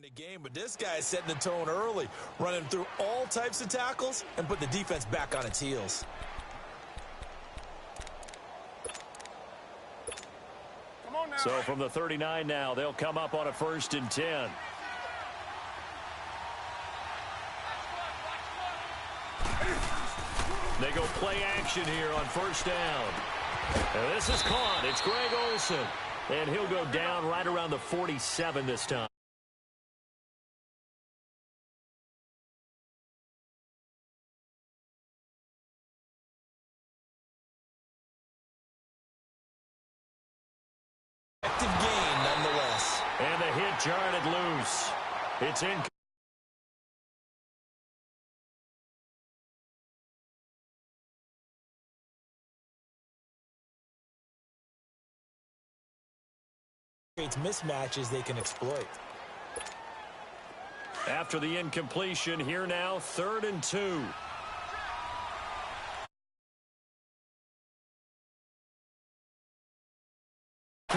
the game, but this guy is setting the tone early, running through all types of tackles and put the defense back on its heels. So from the 39 now, they'll come up on a 1st and 10. They go play action here on 1st down. And this is caught. It's Greg Olsen. And he'll go down right around the 47 this time. Effective gain nonetheless. And the hit jarred loose. It's in. Creates mismatches they can exploit. After the incompletion, here now, 3rd and 2.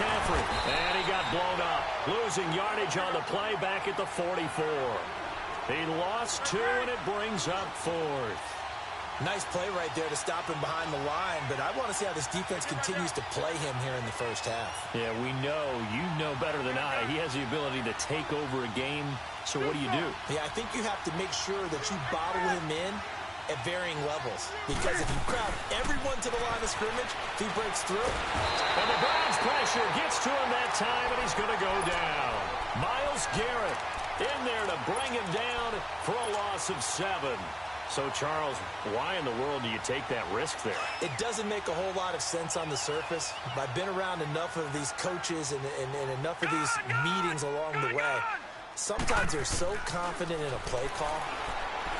And he got blown up, losing yardage on the play back at the 44. He lost 2, and it brings up 4th. Nice play right there to stop him behind the line, but I want to see how this defense continues to play him here in the 1st half. Yeah, we know. You know better than I. He has the ability to take over a game, so what do you do? Yeah, I think you have to make sure that you bottle him in at varying levels, because if you crowd everyone to the line of scrimmage, if he breaks through. And the Browns pressure gets to him that time, and he's going to go down. Myles Garrett in there to bring him down for a loss of 7. So, Charles, why in the world do you take that risk there? It doesn't make a whole lot of sense on the surface. I've been around enough of these coaches and enough of these meetings along the way. Sometimes they're so confident in a play call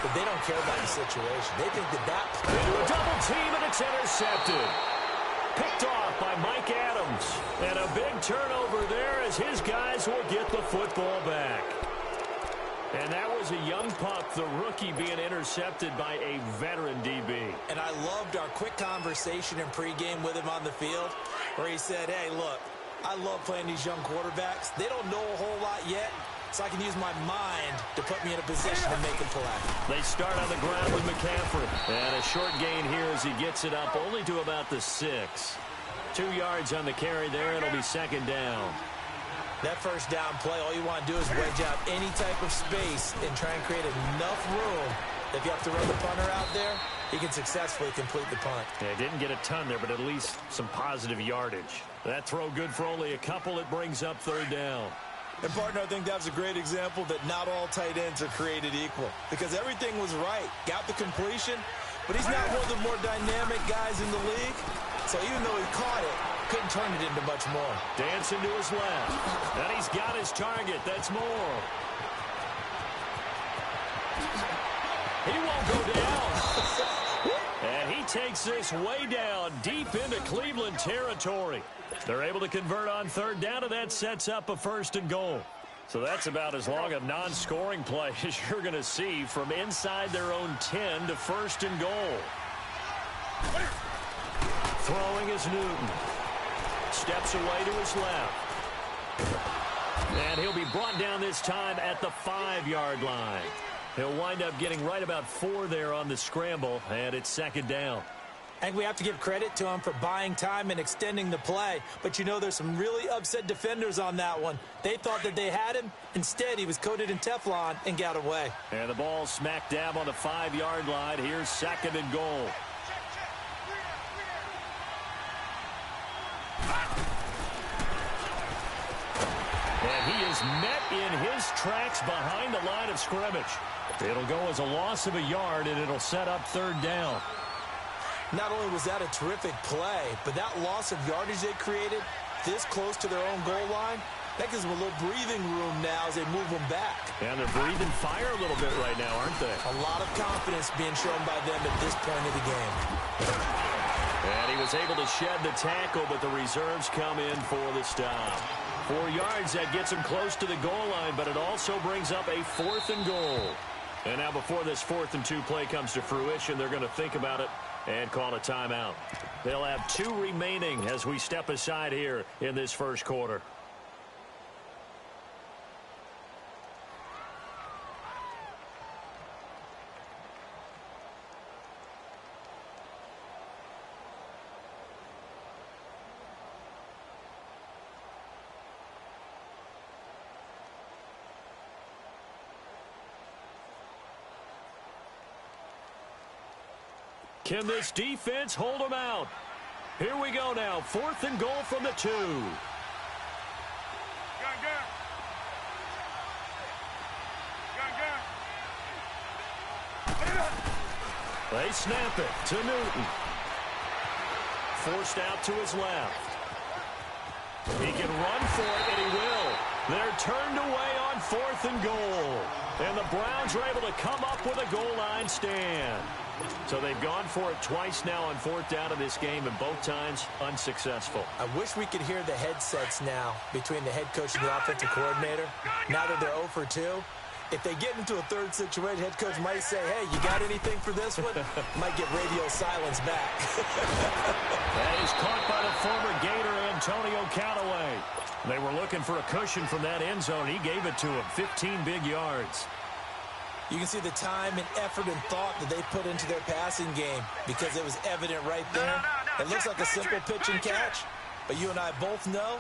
that they don't care about the situation. They think that play... Into a double team, and it's intercepted. Picked off by Mike Adams. And a big turnover there as his guys will get the football back. And that was a young pup, the rookie, being intercepted by a veteran DB. And I loved our quick conversation in pregame with him on the field where he said, hey, look, I love playing these young quarterbacks. They don't know a whole lot yet, so I can use my mind to put me in a position to make a play. They start on the ground with McCaffrey. And a short gain here as he gets it up only to about the 6. 2 yards on the carry there. It'll be 2nd down. That 1st down play, all you want to do is wedge out any type of space and try and create enough room. If you have to run the punter out there, he can successfully complete the punt. Yeah, didn't get a ton there, but at least some positive yardage. That throw good for only a couple. It brings up 3rd down. And, partner, I think that's a great example that not all tight ends are created equal, because everything was right. Got the completion, but he's not one of the more dynamic guys in the league. So even though he caught it, couldn't turn it into much more. Dancing to his left. And he's got his target. That's more. He won't go down. And he takes this way down, deep into Cleveland territory. They're able to convert on 3rd down, and that sets up a 1st and goal. So that's about as long a non-scoring play as you're going to see from inside their own 10 to 1st and goal. Throwing is Newton. Steps away to his left. And he'll be brought down this time at the 5-yard line. He'll wind up getting right about 4 there on the scramble, and it's 2nd down. I think we have to give credit to him for buying time and extending the play. But, you know, there's some really upset defenders on that one. They thought that they had him. Instead, he was coated in Teflon and got away. And the ball smack dab on the 5-yard line. Here's 2nd and goal. And he is met in his tracks behind the line of scrimmage. It'll go as a loss of a yard, and it'll set up 3rd down. Not only was that a terrific play, but that loss of yardage they created this close to their own goal line, that gives them a little breathing room now as they move them back. And they're breathing fire a little bit right now, aren't they? A lot of confidence being shown by them at this point of the game. And he was able to shed the tackle, but the reserves come in for the stop. 4 yards, that gets him close to the goal line, but it also brings up a 4th and goal. And now before this 4th and 2 play comes to fruition, they're going to think about it and call a timeout. They'll have 2 remaining as we step aside here in this 1st quarter. Can this defense hold them out? Here we go now. 4th and goal from the 2. They snap it to Newton. Forced out to his left. He can run for it, and he will. They're turned away on 4th and goal. And the Browns are able to come up with a goal line stand. So they've gone for it twice now on 4th down in this game, and both times unsuccessful. I wish we could hear the headsets now between the head coach and the offensive coordinator. Now that they're 0 for 2, if they get into a third situation, head coach might say, hey, you got anything for this one? Might get radio silence back. That is caught by the former Gator, Antonio Callaway. They were looking for a cushion from that end zone. He gave it to him, 15 big yards. You can see the time and effort and thought that they put into their passing game because it was evident right there. It looks like a simple pitch and catch, but you and I both know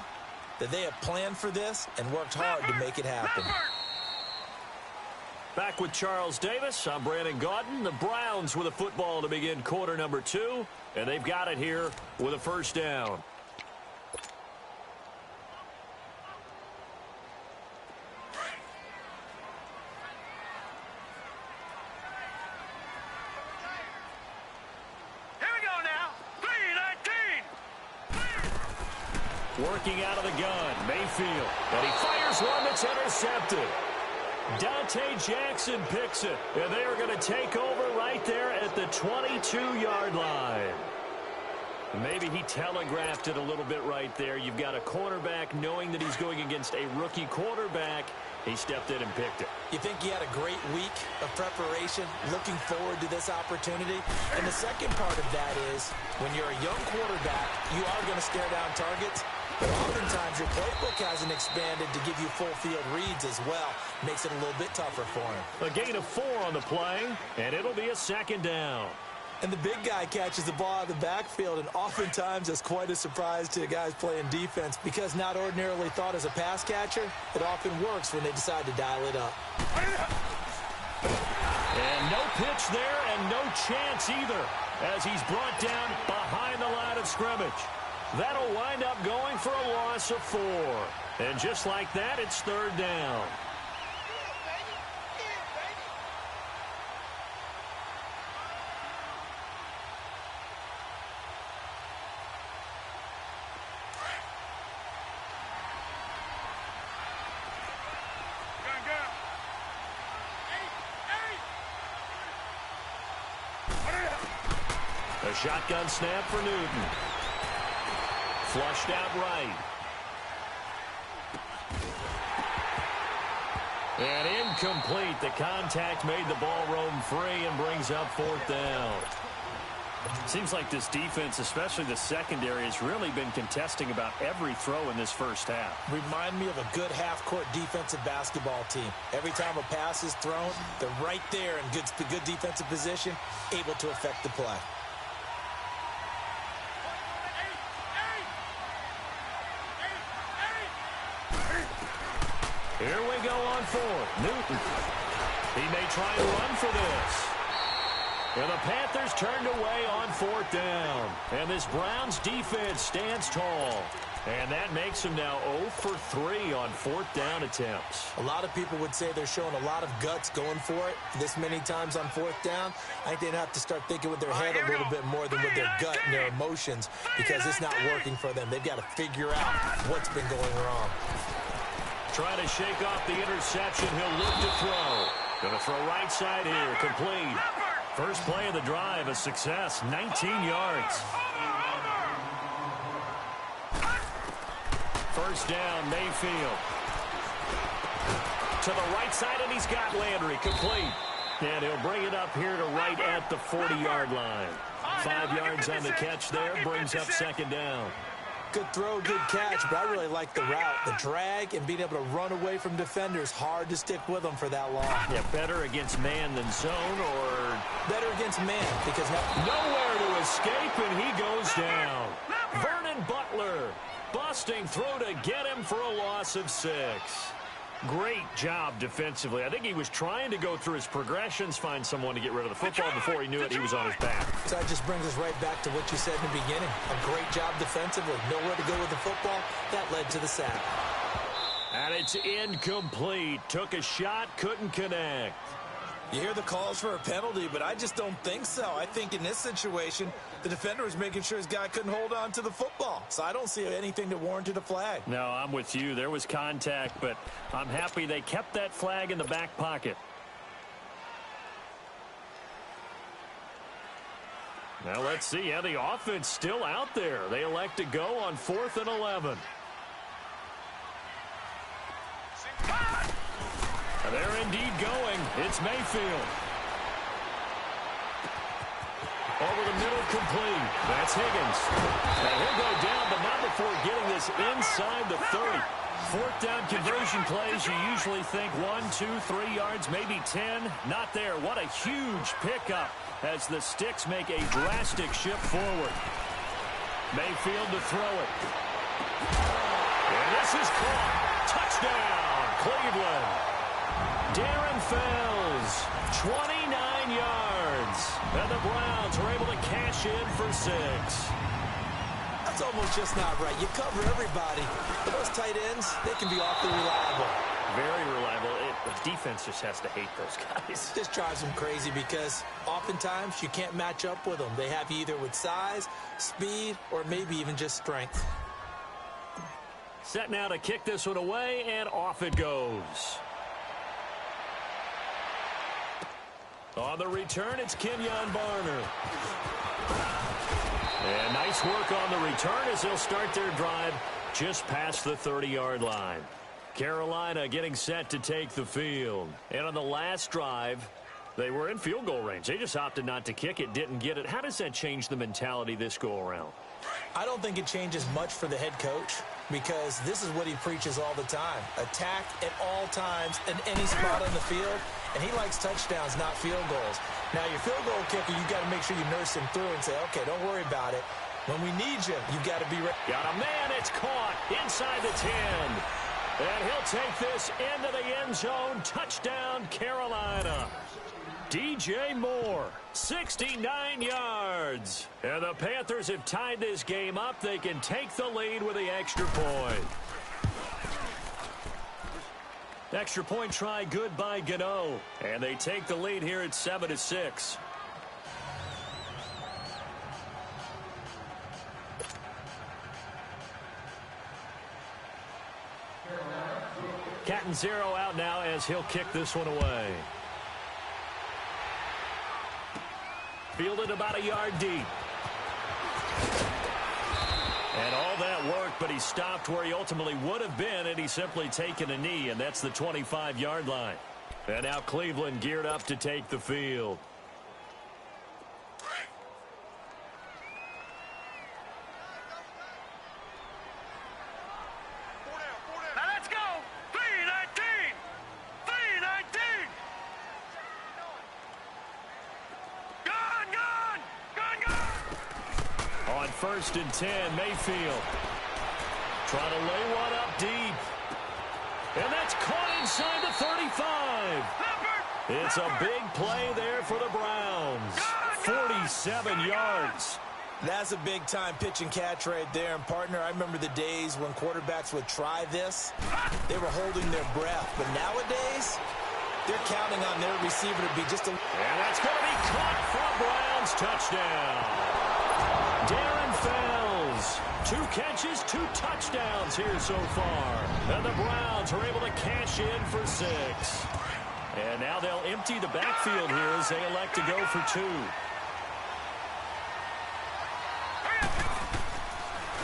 that they have planned for this and worked hard to make it happen. Back with Charles Davis, I'm Brandon Gaudin. The Browns with a football to begin quarter number 2, and they've got it here with a 1st down. Working out of the gun, Mayfield. And he fires one that's intercepted. Dante Jackson picks it. And they are going to take over right there at the 22-yard line. Maybe he telegraphed it a little bit right there. You've got a cornerback knowing that he's going against a rookie quarterback. He stepped in and picked it. You think he had a great week of preparation, looking forward to this opportunity? And the second part of that is, when you're a young quarterback, you are going to stare down targets. But oftentimes your playbook hasn't expanded to give you full field reads as well. Makes it a little bit tougher for him. A gain of 4 on the play, and it'll be a 2nd down. And the big guy catches the ball out of the backfield, and oftentimes it's quite a surprise to the guys playing defense because not ordinarily thought as a pass catcher, it often works when they decide to dial it up. And no pitch there and no chance either as he's brought down behind the line of scrimmage. That'll wind up going for a loss of 4. And just like that, it's 3rd down. A shotgun snap for Newton. Flushed out right. And incomplete. The contact made the ball roam free and brings up 4th down. Seems like this defense, especially the secondary, has really been contesting about every throw in this first half. Remind me of a good half-court defensive basketball team. Every time a pass is thrown, they're right there in good defensive position, able to affect the play. Here we go on 4th. Newton. He may try and run for this. And the Panthers turned away on 4th down. And this Browns defense stands tall. And that makes them now 0 for 3 on 4th down attempts. A lot of people would say they're showing a lot of guts going for it this many times on 4th down. I think they'd have to start thinking with their head a little bit more than with their gut and their emotions because it's not working for them. They've got to figure out what's been going wrong. Trying to shake off the interception. He'll look to throw. Going to throw right side here. Complete. First play of the drive, a success. 19 yards. First down, Mayfield. To the right side, and he's got Landry. Complete. And he'll bring it up here to right at the 40-yard line. 5 yards on the catch there. Brings up 2nd down. Good throw, good catch, but I really like the route. The drag and being able to run away from defenders. Hard to stick with them for that long. Yeah, better against man than zone, or better against man because nowhere to escape, and he goes down. Vernon Butler busting through to get him for a loss of 6. Great job defensively. I think he was trying to go through his progressions, find someone to get rid of the football. Before he knew it, he was on his back. So that just brings us right back to what you said in the beginning. A great job defensively. Nowhere to go with the football. That led to the sack. And it's incomplete. Took a shot, couldn't connect. You hear the calls for a penalty, but I just don't think so. I think in this situation, the defender was making sure his guy couldn't hold on to the football. So I don't see anything that warranted a flag. No, I'm with you. There was contact, but I'm happy they kept that flag in the back pocket. Now let's see how the offense still out there. They elect to go on 4th and 11. They're indeed going. It's Mayfield. Over the middle, complete. That's Higgins. Now he'll go down, but not before getting this inside the 30. 4th down conversion plays, you usually think 1, 2, 3 yards, maybe 10. Not there. What a huge pickup as the Sticks make a drastic shift forward. Mayfield to throw it. And this is caught. Touchdown, Cleveland. Darren Fells, 29 yards. And the Browns are able to cash in for 6. That's almost just not right. You cover everybody, but those tight ends, they can be awfully reliable. Very reliable. The defense just has to hate those guys. Just drives them crazy because oftentimes you can't match up with them. They have you either with size, speed, or maybe even just strength. Set now to kick this one away, and off it goes. On the return, it's Kenyon Barner. And nice work on the return as they'll start their drive just past the 30-yard line. Carolina getting set to take the field. And on the last drive, they were in field goal range. They just opted not to kick it, didn't get it. How does that change the mentality this go-around? I don't think it changes much for the head coach because this is what he preaches all the time. Attack at all times in any spot on the field, and he likes touchdowns, not field goals. Now, your field goal kicker, you got to make sure you nurse him through and say, okay, don't worry about it. When we need you, you got to be ready. Got a man, it's caught inside the 10. And he'll take this into the end zone. Touchdown, Carolina. DJ Moore, 69 yards. And the Panthers have tied this game up. They can take the lead with the extra point. Extra point try good by Gano. And they take the lead here at 7-6. Cat and zero out now as he'll kick this one away. Fielded about a yard deep. And all that worked, but he stopped where he ultimately would have been, and he's simply taken a knee, and that's the 25-yard line. And now Cleveland geared up to take the field. First and 10, Mayfield. Trying to lay one up deep. And that's caught inside the 35. It's a big play there for the Browns. 47 yards. That's a big-time pitch and catch right there. And, partner, I remember the days when quarterbacks would try this. They were holding their breath. But nowadays, they're counting on their receiver to be just a... And that's going to be caught for a Browns touchdown. Darren Fells, 2 catches, 2 touchdowns here so far. And the Browns are able to cash in for 6. And now they'll empty the backfield here as they elect to go for 2.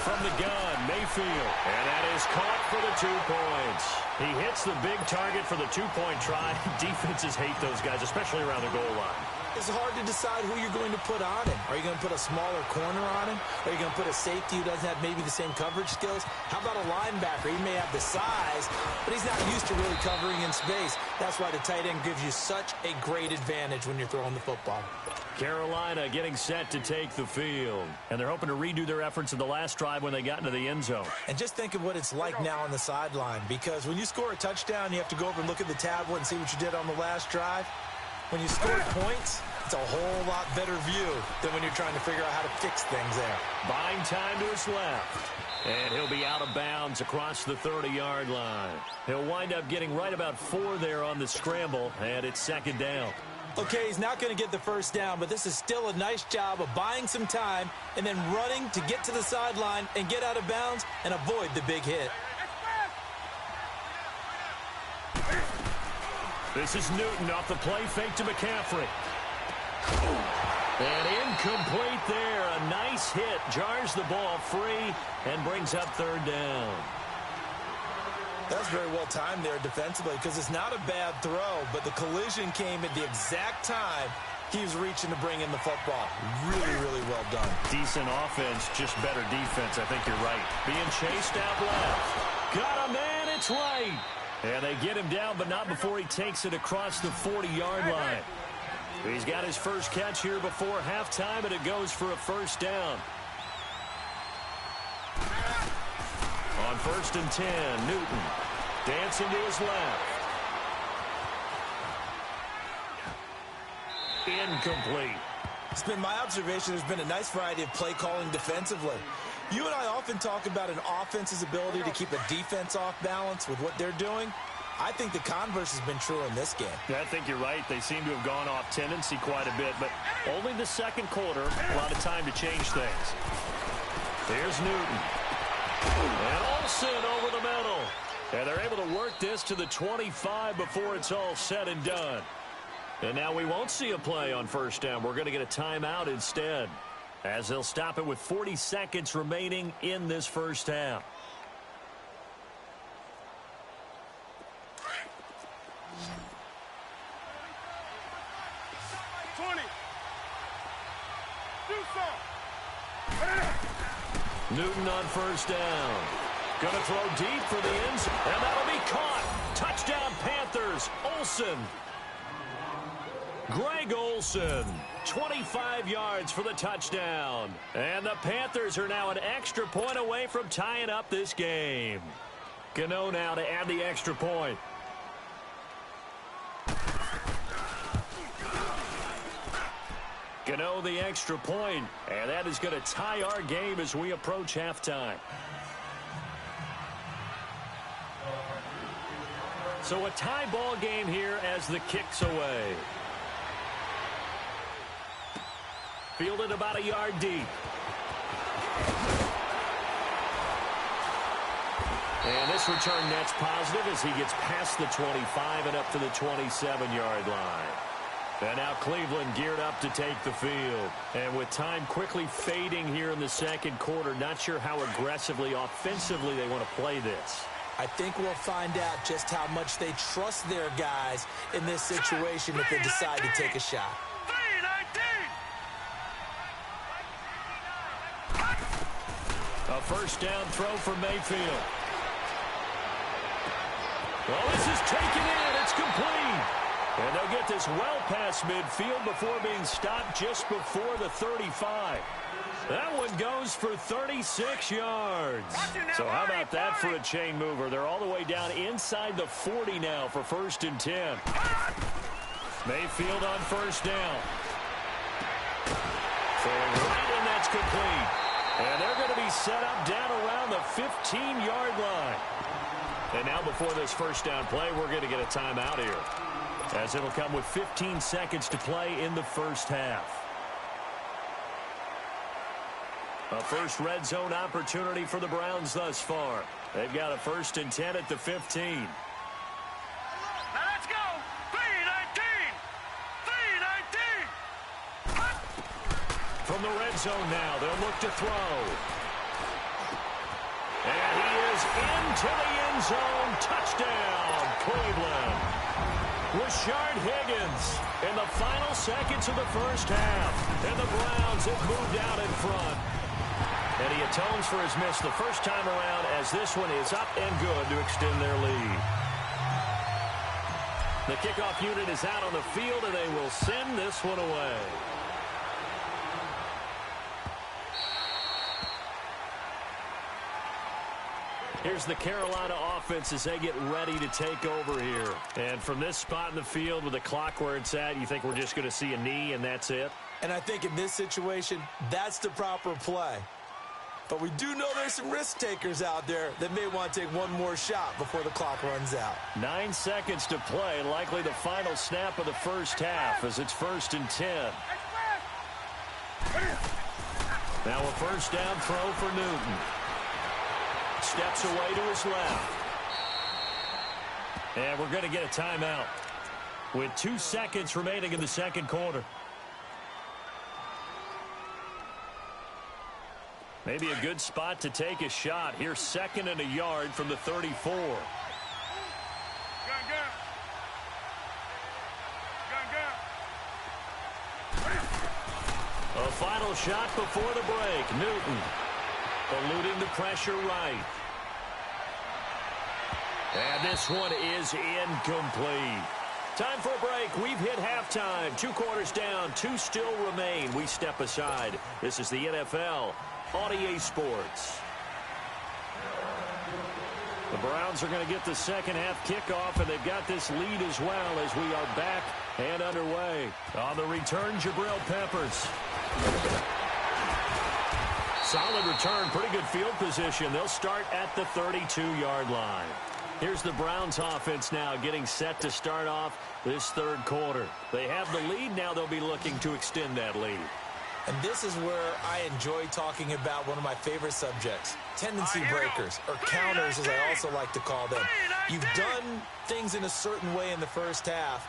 From the gun, Mayfield. And that is caught for the 2 points. He hits the big target for the 2-point try. Defenses hate those guys, especially around the goal line. It's hard to decide who you're going to put on him. Are you going to put a smaller corner on him? Are you going to put a safety who doesn't have maybe the same coverage skills? How about a linebacker? He may have the size, but he's not used to really covering in space. That's why the tight end gives you such a great advantage when you're throwing the football. Carolina getting set to take the field. And they're hoping to redo their efforts in the last drive when they got into the end zone. And just think of what it's like now on the sideline, because when you score a touchdown, you have to go over and look at the tablet and see what you did on the last drive. When you score points, it's a whole lot better view than when you're trying to figure out how to fix things there. Buying time to his left. And he'll be out of bounds across the 30-yard line. He'll wind up getting right about 4 there on the scramble, and it's second down. Okay, he's not going to get the first down, but this is still a nice job of buying some time and then running to get to the sideline and get out of bounds and avoid the big hit. This is Newton off the play fake to McCaffrey. And incomplete there. A nice hit. Jars the ball free and brings up third down. That was very well timed there defensively, because it's not a bad throw, but the collision came at the exact time he was reaching to bring in the football. Really, really well done. Decent offense, just better defense. I think you're right. Being chased out left. Got a man, it's right. And they get him down, but not before he takes it across the 40-yard line. He's got his first catch here before halftime, and it goes for a first down. On 1st and 10, Newton dancing to his left. Incomplete. It's been my observation there's been a nice variety of play calling defensively. You and I often talk about an offense's ability to keep a defense off balance with what they're doing. I think the converse has been true in this game. Yeah, I think you're right. They seem to have gone off tendency quite a bit, but only the second quarter, a lot of time to change things. Here's Newton. And Olsen over the middle. And they're able to work this to the 25 before it's all said and done. And now we won't see a play on first down. We're going to get a timeout instead, as they'll stop it with 40 seconds remaining in this first half. Newton on first down. Going to throw deep for the end zone, and that'll be caught. Touchdown Panthers. Olsen. Greg Olsen, 25 yards for the touchdown. And the Panthers are now an extra point away from tying up this game. Gano now to add the extra point. Gano the extra point, and that is going to tie our game as we approach halftime. So a tie ball game here as the kick's away. Fielded about a yard deep. And this return net's positive as he gets past the 25 and up to the 27-yard line. And now Cleveland geared up to take the field. And with time quickly fading here in the second quarter, not sure how aggressively, offensively they want to play this. I think we'll find out just how much they trust their guys in this situation if they decide to take a shot. A first down throw for Mayfield. Well, this is taken in. It's complete. And they'll get this well past midfield before being stopped just before the 35. That one goes for 36 yards. So how about that for a chain mover? They're all the way down inside the 40 now for 1st and 10. Mayfield on first down. Throwing right, and that's complete. And they're going to be set up down around the 15-yard line. And now before this first down play, we're going to get a timeout here, as it'll come with 15 seconds to play in the first half. A first red zone opportunity for the Browns thus far. They've got a 1st and 10 at the 15. Now let's go. B-19. From the red zone now, they'll look to throw. And he is into the end zone. Touchdown, Cleveland. Rashard Higgins in the final seconds of the first half. And the Browns have moved out in front. And he atones for his miss the first time around as this one is up and good to extend their lead. The kickoff unit is out on the field, and they will send this one away. Here's the Carolina offense as they get ready to take over here. And from this spot in the field with the clock where it's at, you think we're just going to see a knee and that's it? And I think in this situation, that's the proper play. But we do know there's some risk takers out there that may want to take one more shot before the clock runs out. 9 seconds to play, likely the final snap of the first half as it's 1st and 10. Now a first down throw for Newton. Steps away to his left. And we're going to get a timeout with 2 seconds remaining in the second quarter. Maybe a good spot to take a shot. Here's 2nd and a yard from the 34. A final shot before the break. Newton eluding the pressure right. And this one is incomplete. Time for a break. We've hit halftime. 2 quarters down. 2 still remain. We step aside. This is the NFL on EA Sports. The Browns are going to get the second half kickoff, and they've got this lead as well as we are back and underway. On the return, Jabril Peppers. Solid return, pretty good field position. They'll start at the 32-yard line. Here's the Browns offense now getting set to start off this third quarter. They have the lead. Now they'll be looking to extend that lead. And this is where I enjoy talking about one of my favorite subjects, tendency breakers, or counters as I also like to call them. You've done things in a certain way in the first half,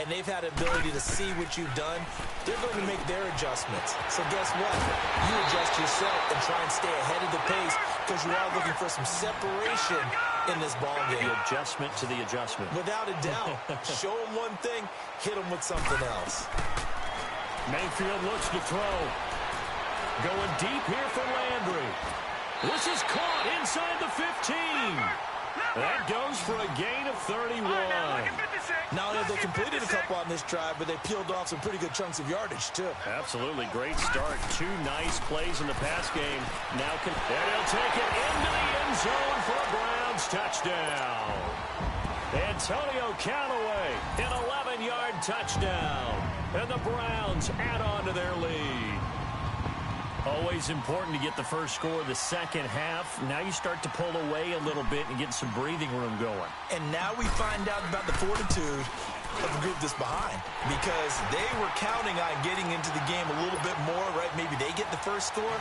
and they've had the ability to see what you've done. They're going to make their adjustments. So guess what? You adjust yourself and try and stay ahead of the pace because you are looking for some separation in this ballgame. The adjustment to the adjustment. Without a doubt. Show them one thing, hit them with something else. Mayfield looks to throw. Going deep here for Landry. This is caught inside the 15. That goes for a gain of 31. Now they completed a couple on this drive, but they peeled off some pretty good chunks of yardage, too. Absolutely. Great start. 2 nice plays in the pass game. Now and he'll take it into the end zone for a Browns touchdown. Antonio Callaway, an 11-yard touchdown. And the Browns add on to their lead. Always important to get the first score of the second half. Now you start to pull away a little bit and get some breathing room going. And now we find out about the fortitude of the group that's behind. Because they were counting on getting into the game a little bit more, right? Maybe they get the first score.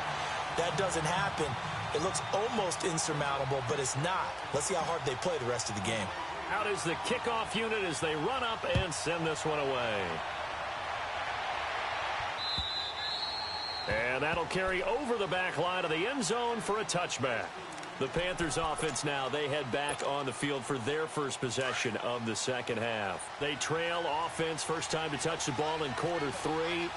That doesn't happen. It looks almost insurmountable, but it's not. Let's see how hard they play the rest of the game. Out is the kickoff unit as they run up and send this one away. And that'll carry over the back line of the end zone for a touchback. The Panthers offense now, they head back on the field for their first possession of the second half. They trail offense, first time to touch the ball in quarter 3,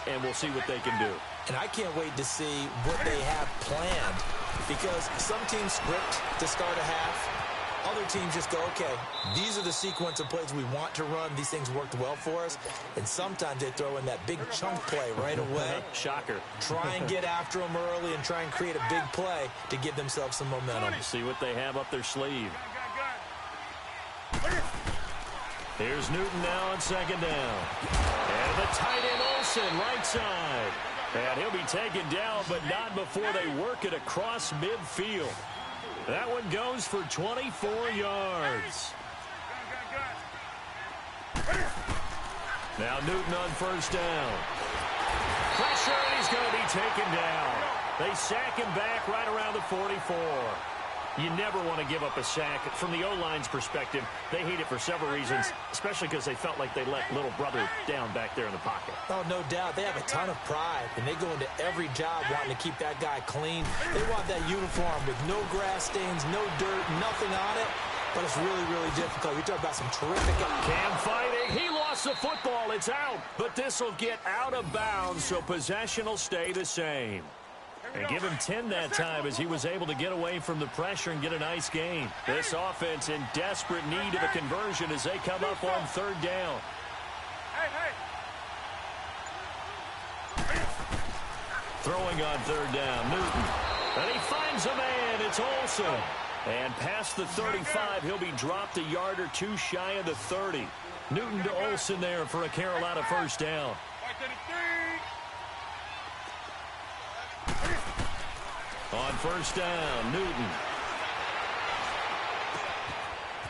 and we'll see what they can do. And I can't wait to see what they have planned, because some teams script to start a half. Other teams just go, okay, these are the sequence of plays we want to run. These things worked well for us. And sometimes they throw in that big chunk play right away. Shocker. Try and get after them early and try and create a big play to give themselves some momentum. See what they have up their sleeve. Here's Newton now on second down. And the tight end Olsen, right side. And he'll be taken down, but not before they work it across midfield. That one goes for 24 yards. Now Newton on first down. Pressure, and he's going to be taken down. They sack him back right around the 44. You never want to give up a sack. From the O-line's perspective, they hate it for several reasons, especially because they felt like they let little brother down back there in the pocket. Oh, no doubt. They have a ton of pride, and they go into every job wanting to keep that guy clean. They want that uniform with no grass stains, no dirt, nothing on it. but it's really, really difficult. You're talking about some terrific... Cam fighting. He lost the football. It's out. But this will get out of bounds, so possession will stay the same. And give him 10 that time as he was able to get away from the pressure and get a nice gain. This offense in desperate need of a conversion as they come up on third down. Throwing on third down, Newton. And he finds a man. It's Olsen. And past the 35, he'll be dropped a yard or two shy of the 30. Newton to Olsen there for a Carolina first down. On first down, Newton.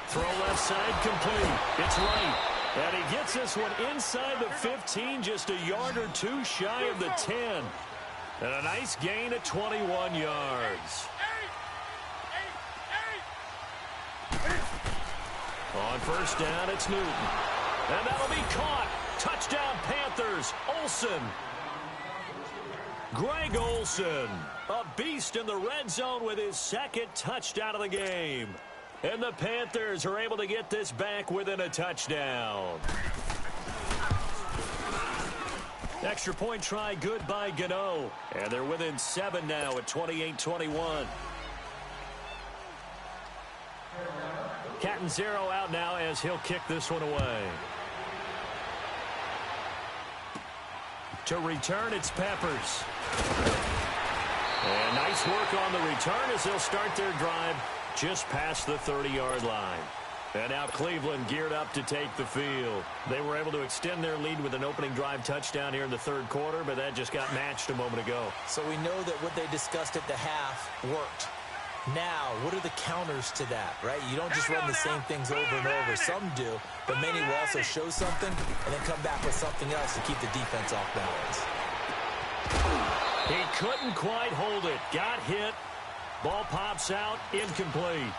Throw left side complete. It's right. And he gets this one inside the 15, just a yard or two shy of the 10. And a nice gain of 21 yards. On first down, it's Newton. And that'll be caught. Touchdown, Panthers. Olsen. Greg Olsen, a beast in the red zone with his second touchdown of the game. And the Panthers are able to get this back within a touchdown. Extra point try good by Gano. And they're within 7 now at 28-21. Catanzaro out now as he'll kick this one away. To return, it's Peppers. And nice work on the return as they'll start their drive just past the 30-yard line. And now Cleveland geared up to take the field. They were able to extend their lead with an opening drive touchdown here in the third quarter, but that just got matched a moment ago. So we know that what they discussed at the half worked. Now, what are the counters to that, right? You don't just run the same things over and over. Some do, but many will also show something and then come back with something else to keep the defense off balance. He couldn't quite hold it. Got hit. Ball pops out. Incomplete.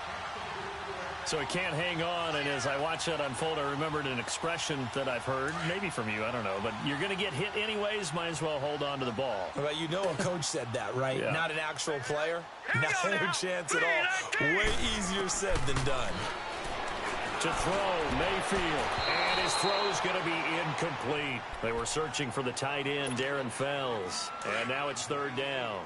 So he can't hang on, and as I watch that unfold, I remembered an expression that I've heard, maybe from you, I don't know, but you're going to get hit anyways, might as well hold on to the ball. Well, you know a coach said that, right? Yeah. Not an actual player. Not a chance at all. Way easier said than done. To throw, Mayfield, and his throw's going to be incomplete. They were searching for the tight end, Darren Fells, and now it's third down.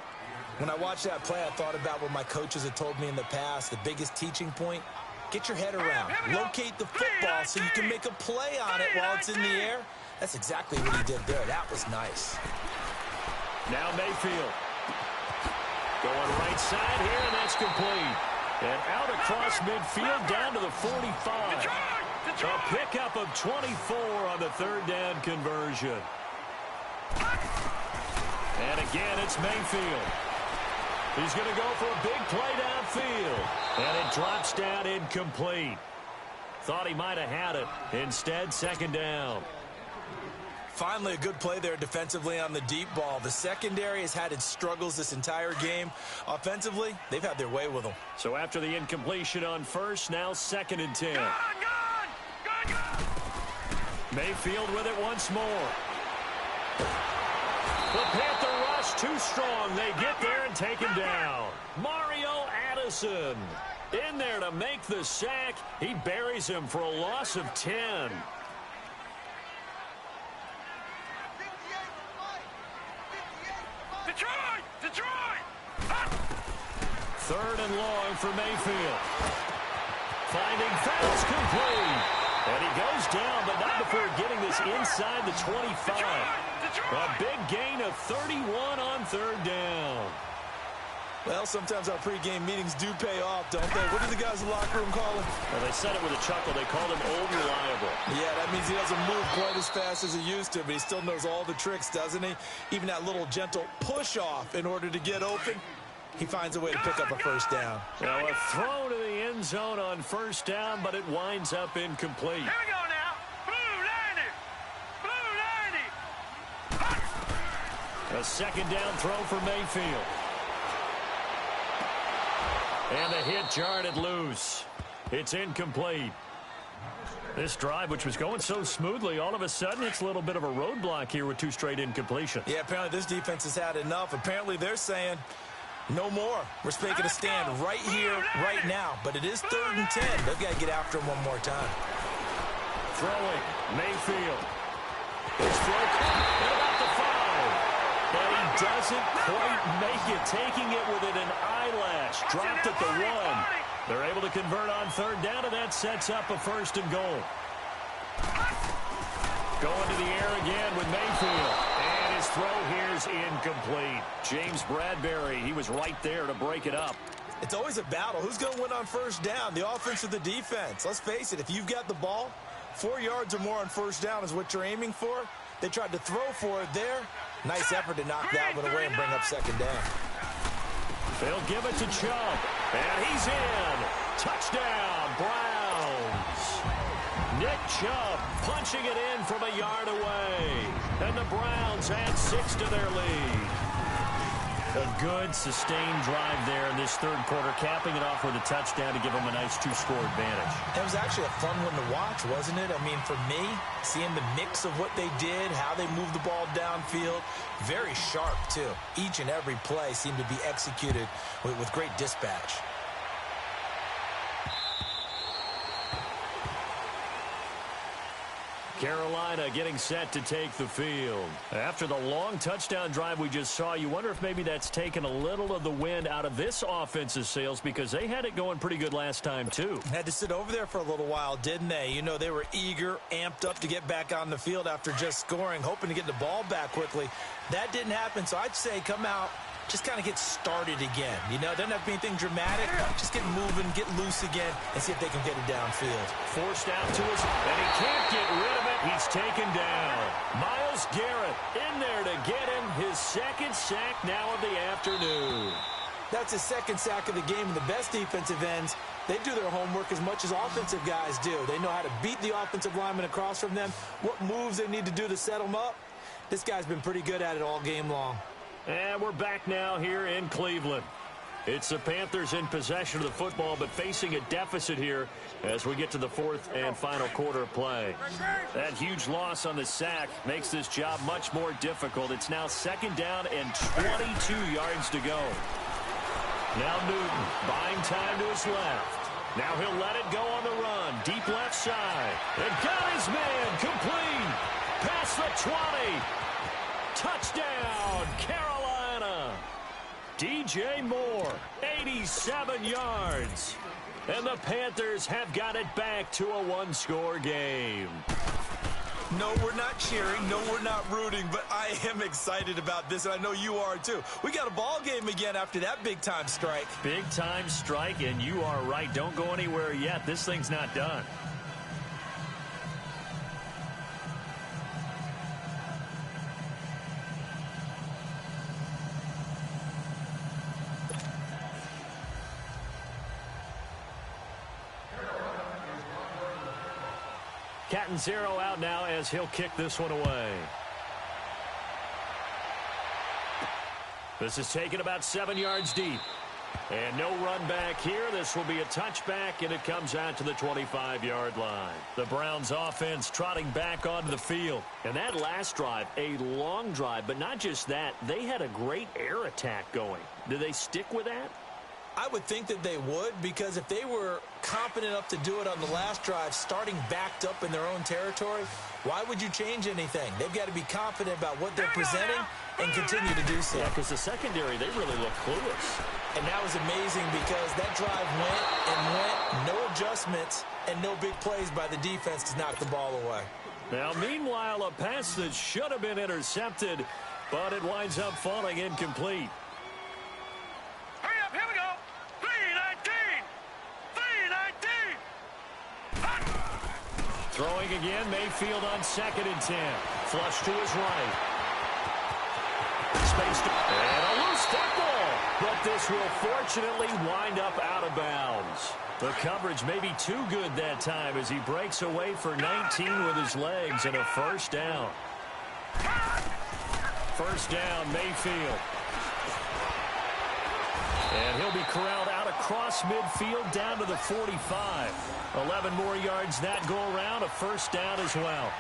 When I watched that play, I thought about what my coaches had told me in the past. The biggest teaching point, get your head around. Locate the football so you can make a play on it while it's in the air. That's exactly what he did there. That was nice. Now Mayfield. Going right side here, and that's complete. And out across midfield down to the 45. A pickup of 24 on the third down conversion. And again, it's Mayfield. He's going to go for a big play downfield. And it drops down incomplete. Thought he might have had it. Instead, second down. Finally, a good play there defensively on the deep ball. The secondary has had its struggles this entire game. Offensively, they've had their way with them. So after the incompletion on first, now second and 10. Mayfield with it once more. The Panther rush too strong. They get there and take him down. Mario Addison in there to make the sack. He buries him for a loss of 10. Detroit! Third and long for Mayfield. Finding Fells complete. And he goes down, but not before getting this inside the 25. A big gain of 31 on third down. Well, sometimes our pregame meetings do pay off, don't they? What do the guys in the locker room call him? Well, they said it with a chuckle. They called him old reliable. Yeah, that means he doesn't move quite as fast as he used to, but he still knows all the tricks, doesn't he? Even that little gentle push-off in order to get open, he finds a way to pick up a first down. Now a throw to the end zone on first down, but it winds up incomplete. Here we go now. Blue 90. A second down throw for Mayfield. And the hit jarred it loose. It's incomplete. This drive, which was going so smoothly, all of a sudden it's a little bit of a roadblock here with two straight incompletions. Yeah, apparently this defense has had enough. Apparently they're saying, No more. We're making a stand right here, right now. But it is 3rd and 10. They've got to get after him one more time. Throwing, Mayfield. His throw at about the 5. But he doesn't quite make it, taking it within an eyelash. Dropped at the 1. They're able to convert on 3rd down, and that sets up a 1st and goal. Going to the air again with Mayfield. And his throw here's incomplete. James Bradbury, he was right there to break it up. It's always a battle. Who's going to win on 1st down, the offense or the defense? Let's face it, if you've got the ball, 4 yards or more on 1st down is what you're aiming for. They tried to throw for it there. Nice effort to knock that one away and bring up 2nd down. They'll give it to Chubb. And he's in. Touchdown, Browns. Nick Chubb punching it in from a yard away. And the Browns add 6 to their lead. A good, sustained drive there in this 3rd quarter, capping it off with a touchdown to give them a nice 2-score advantage. It was actually a fun one to watch, wasn't it? I mean, for me, seeing the mix of what they did, how they moved the ball downfield, very sharp, too. Each and every play seemed to be executed with great dispatch. Carolina getting set to take the field. After the long touchdown drive we just saw, you wonder if maybe that's taken a little of the wind out of this offense's sails, because they had it going pretty good last time, too. Had to sit over there for a little while, didn't they? You know, they were eager, amped up to get back on the field after just scoring, hoping to get the ball back quickly. That didn't happen, so I'd say come out, just kind of get started again. You know, it doesn't have to be anything dramatic. Just get moving, get loose again, and see if they can get it downfield. Forced out to his, and he can't get rid of it. He's taken down. Myles Garrett in there to get him his 2nd sack now of the afternoon. That's his 2nd sack of the game, and the best defensive ends, they do their homework as much as offensive guys do. They know how to beat the offensive lineman across from them, what moves they need to do to set them up. This guy's been pretty good at it all game long. And we're back now here in Cleveland. It's the Panthers in possession of the football, but facing a deficit here as we get to the 4th and final quarter of play. That huge loss on the sack makes this job much more difficult. It's now 2nd down and 22 yards to go. Now Newton buying time to his left. Now he'll let it go on the run. Deep left side. And got his man complete. Past the 20. Touchdown, Carolina. DJ Moore, 87 yards. And the Panthers have got it back to a 1-score game. No, we're not cheering. No, we're not rooting. But I am excited about this, and I know you are too. We got a ball game again after that big-time strike. Big-time strike, and you are right. Don't go anywhere yet. This thing's not done. Catanzaro out now as he'll kick this one away. This is taken about 7 yards deep. And no run back here. This will be a touchback, and it comes out to the 25-yard line. The Browns offense trotting back onto the field. And that last drive, a long drive, but not just that. They had a great air attack going. Do they stick with that? I would think that they would, because if they were confident enough to do it on the last drive, starting backed up in their own territory, why would you change anything? They've got to be confident about what they're presenting and continue to do so. Yeah, because the secondary, they really look clueless. And that was amazing because that drive went and went, no adjustments and no big plays by the defense to knock the ball away. Now, meanwhile, a pass that should have been intercepted, but it winds up falling incomplete. Hurry up, here we go. 3-19. Throwing again, Mayfield on 2nd and 10. Flush to his right. Spaced and a loose tackle. But this will fortunately wind up out of bounds. The coverage may be too good that time as he breaks away for 19 with his legs and a 1st down. 1st down, Mayfield. And he'll be corralled out across midfield down to the 45. 11 more yards that go around, a 1st down as well.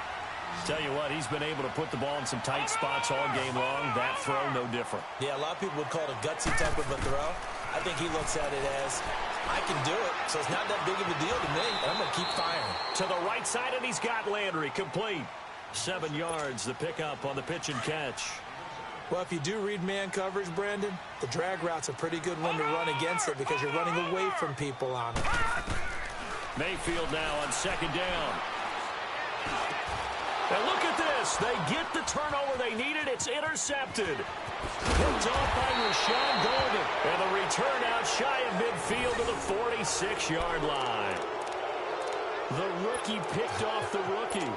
Tell you what, he's been able to put the ball in some tight spots all game long. That throw, no different. Yeah, a lot of people would call it a gutsy type of a throw. I think he looks at it as, I can do it, so it's not that big of a deal to me, and I'm going to keep firing. To the right side, and he's got Landry complete. 7 yards, the pickup on the pitch and catch. Well, if you do read man coverage, Brandon, the drag route's a pretty good one to run against it because you're running away from people on it. Mayfield now on 2nd down. And look at this. They get the turnover they needed. It's intercepted. Picked off by Rashawn Golden. And the return out shy of midfield to the 46-yard line. The rookie picked off the rookie.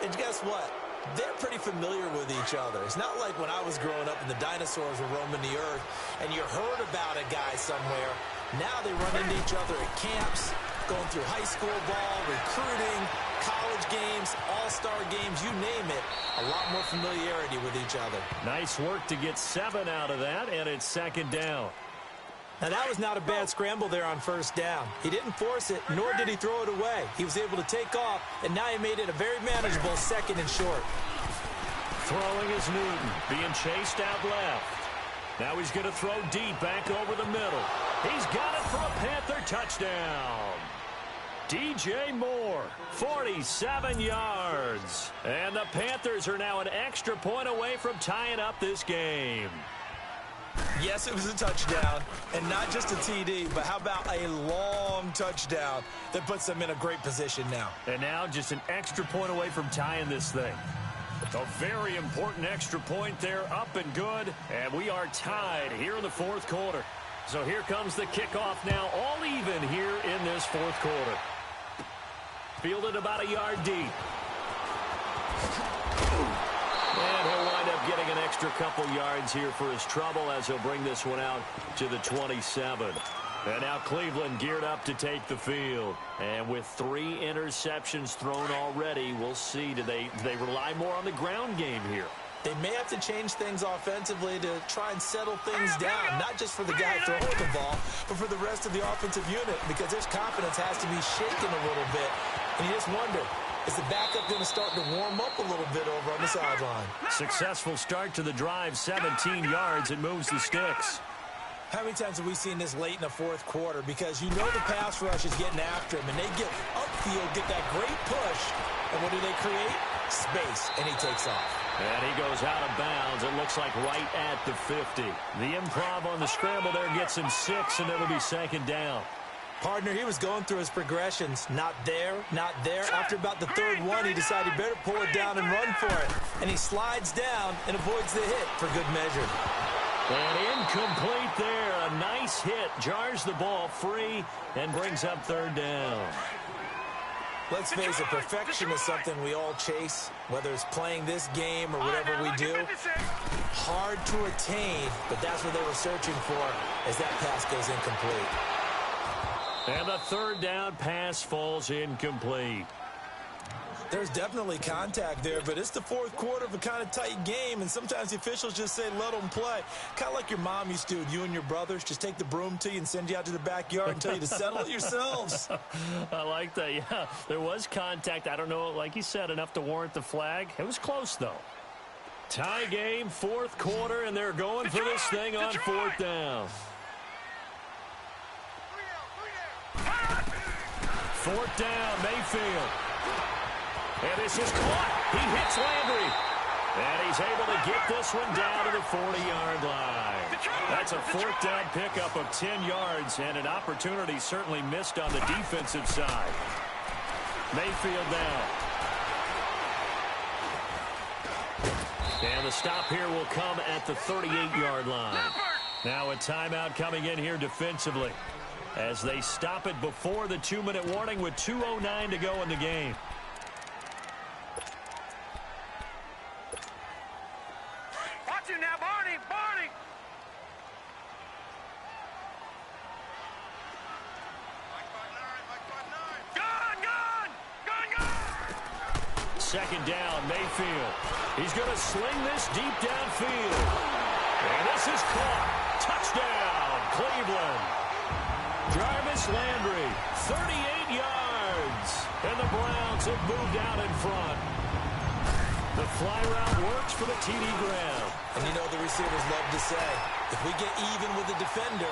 And guess what? They're pretty familiar with each other. It's not like when I was growing up and the dinosaurs were roaming the earth and you heard about a guy somewhere. Now they run into each other at camps, going through high school ball, recruiting, college games, all-star games, you name it. A lot more familiarity with each other. Nice work to get 7 out of that, and it's 2nd down. Now, that was not a bad scramble there on 1st down. He didn't force it, nor did he throw it away. He was able to take off, and now he made it a very manageable 2nd and short. Throwing is Newton, being chased out left. Now he's going to throw deep back over the middle. He's got it for a Panther touchdown. DJ Moore, 47 yards. And the Panthers are now an extra point away from tying up this game. Yes, it was a touchdown, and not just a TD, but how about a long touchdown that puts them in a great position now. And now just an extra point away from tying this thing. A very important extra point there, up and good, and we are tied here in the 4th quarter. So here comes the kickoff now, all even here in this 4th quarter. Fielded about a yard deep. And he'll wind up getting an extra couple yards here for his trouble as he'll bring this one out to the 27. And now Cleveland geared up to take the field. And with 3 interceptions thrown already, we'll see. Do they rely more on the ground game here? They may have to change things offensively to try and settle things down, not just for the guy throwing the ball, but for the rest of the offensive unit, because his confidence has to be shaken a little bit. And you just wonder, is the backup going to start to warm up a little bit over on the sideline? Successful start to the drive, 17 yards, and moves the sticks. How many times have we seen this late in the 4th quarter? Because you know the pass rush is getting after him, and they get upfield, get that great push, and what do they create? Space, and he takes off. And he goes out of bounds, it looks like right at the 50. The improv on the scramble there gets him 6, and it'll be 2nd down. Partner, he was going through his progressions. Not there, not there. After about the 3rd one, he decided he better pull it down and run for it. And he slides down and avoids the hit for good measure. And incomplete there. A nice hit. Jars the ball free and brings up 3rd down. Let's face it, perfection is something we all chase, whether it's playing this game or whatever we do. Hard to attain, but that's what they were searching for as that pass goes incomplete. And the 3rd down pass falls incomplete. There's definitely contact there, but it's the 4th quarter of a kind of tight game, and sometimes the officials just say, let them play. Kind of like your mom used to with you and your brothers. Just take the broom to you and send you out to the backyard and tell you to settle it yourselves. I like that, yeah. There was contact. I don't know, like you said, enough to warrant the flag. It was close, though. Tie game, 4th quarter, and they're going for this thing on 4th down. 4th down, Mayfield. And this is caught. He hits Landry. And he's able to get this one down to the 40-yard line. That's a 4th down pickup of 10 yards and an opportunity certainly missed on the defensive side. Mayfield now. And the stop here will come at the 38-yard line. Now a timeout coming in here defensively as they stop it before the 2-minute warning with 2:09 to go in the game. Watch him now, Barney! Barney! Gone! Gone! Gone! Gone! 2nd down, Mayfield. He's going to sling this deep downfield. And this is caught. Touchdown, Cleveland. Jarvis Landry, 38 yards. And the Browns have moved out in front. The fly route works for the TD grab. And you know the receivers love to say, if we get even with the defender,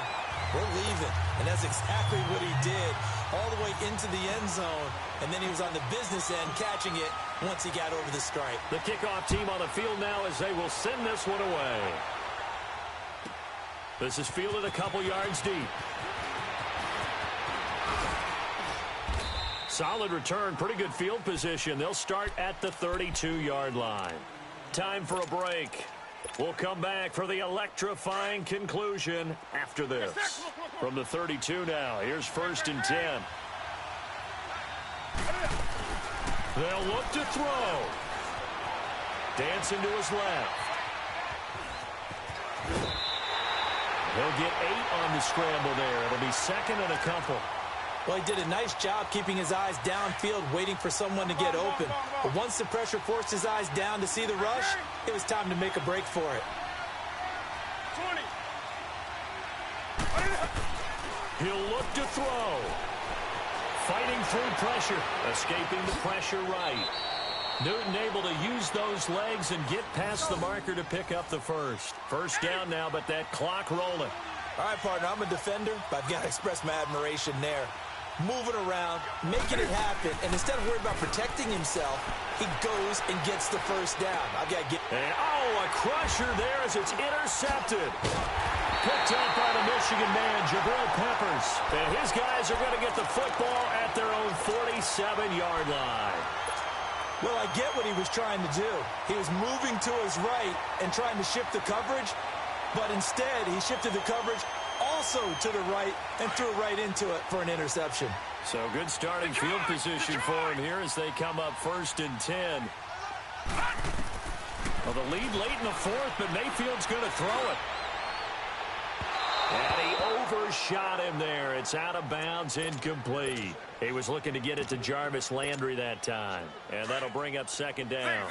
we're leaving. And that's exactly what he did, all the way into the end zone. And then he was on the business end catching it once he got over the stripe. The kickoff team on the field now as they will send this one away. This is fielded a couple yards deep. Solid return, pretty good field position. They'll start at the 32-yard line. Time for a break. We'll come back for the electrifying conclusion after this. From the 32 now, here's 1st and 10. They'll look to throw. Dancing to his left. He'll get 8 on the scramble there. It'll be 2nd and a couple. Well, he did a nice job keeping his eyes downfield, waiting for someone to get open. But once the pressure forced his eyes down to see the rush, it was time to make a break for it. 20. He'll look to throw. Fighting through pressure. Escaping the pressure right. Newton able to use those legs and get past the marker to pick up the first. First down now, but that clock rolling. All right, partner, I'm a defender, but I've got to express my admiration there. Moving around, making it happen, and instead of worrying about protecting himself, he goes and gets the first down. I've got to get... And, a crusher there as it's intercepted. Picked up by the Michigan man, Jabril Peppers. And his guys are going to get the football at their own 47-yard line. Well, I get what he was trying to do. He was moving to his right and trying to shift the coverage, but instead he shifted the coverage also to the right and threw right into it for an interception. So good starting field position for him here as they come up 1st and 10. Well, the lead late in the 4th, but Mayfield's going to throw it. And he overshot him there. It's out of bounds, incomplete. He was looking to get it to Jarvis Landry that time. And that'll bring up 2nd down.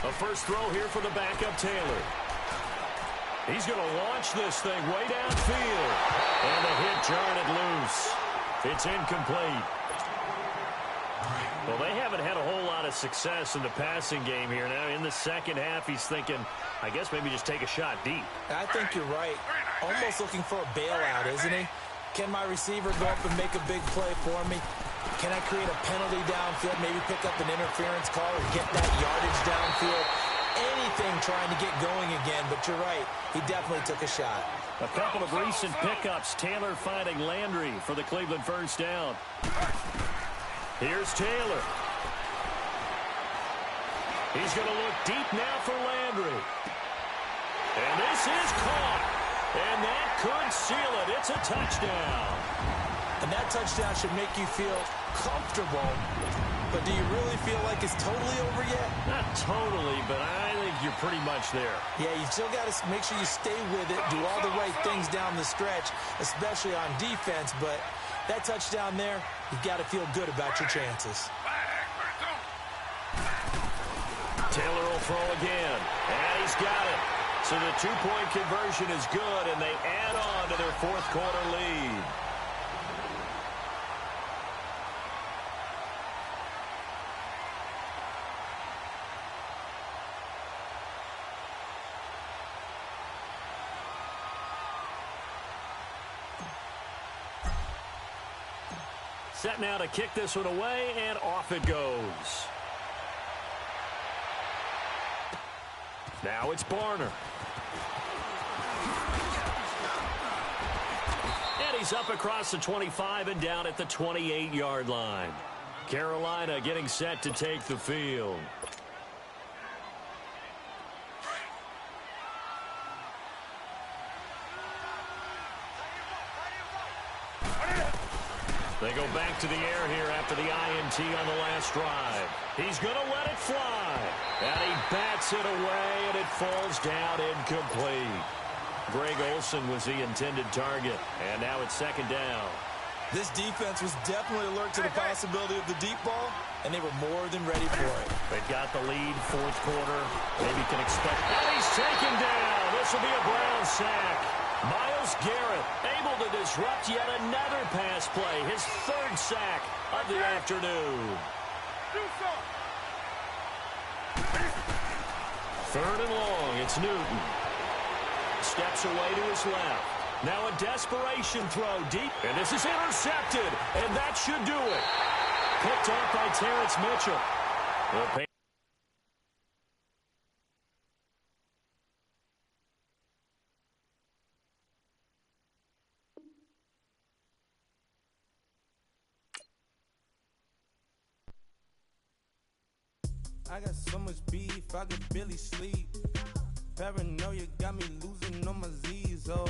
A first throw here for the backup Taylor. He's going to launch this thing way downfield. And the hit jarred it loose. It's incomplete. Well, they haven't had a whole lot of success in the passing game here. Now, in the second half, he's thinking, I guess maybe just take a shot deep. I think you're right. Almost looking for a bailout, isn't he? Can my receiver go up and make a big play for me? Can I create a penalty downfield, maybe pick up an interference call or get that yardage downfield? Anything trying to get going again, but you're right. He definitely took a shot. A couple of recent pickups. Taylor finding Landry for the Cleveland first down. Here's Taylor. He's going to look deep now for Landry. And this is caught. And that could seal it. It's a touchdown. And that touchdown should make you feel comfortable. But do you really feel like it's totally over yet? Not totally, but I think you're pretty much there. Yeah, you still got to make sure you stay with it, do all the right things down the stretch, especially on defense. But that touchdown there, you've got to feel good about your chances. Taylor will throw again, and he's got it. So the two-point conversion is good, and they add on to their 4th quarter lead. Set now to kick this one away, and off it goes. Now it's Barner. And he's up across the 25 and down at the 28-yard line. Carolina getting set to take the field. They go back to the air here after the INT on the last drive. He's going to let it fly. And he bats it away, and it falls down incomplete. Greg Olsen was the intended target. And now it's 2nd down. This defense was definitely alert to the possibility of the deep ball, and they were more than ready for it. They've got the lead, 4th quarter. Maybe can expect. And he's taken down. This will be a Brown sack. Myles Garrett able to disrupt yet another pass play. His third sack of the afternoon. Third and long, it's Newton. Steps away to his left. Now a desperation throw deep, and this is intercepted, and that should do it. Picked up by Terrence Mitchell. I got so much beef, I could barely sleep. Paranoia got me losing on my Z's all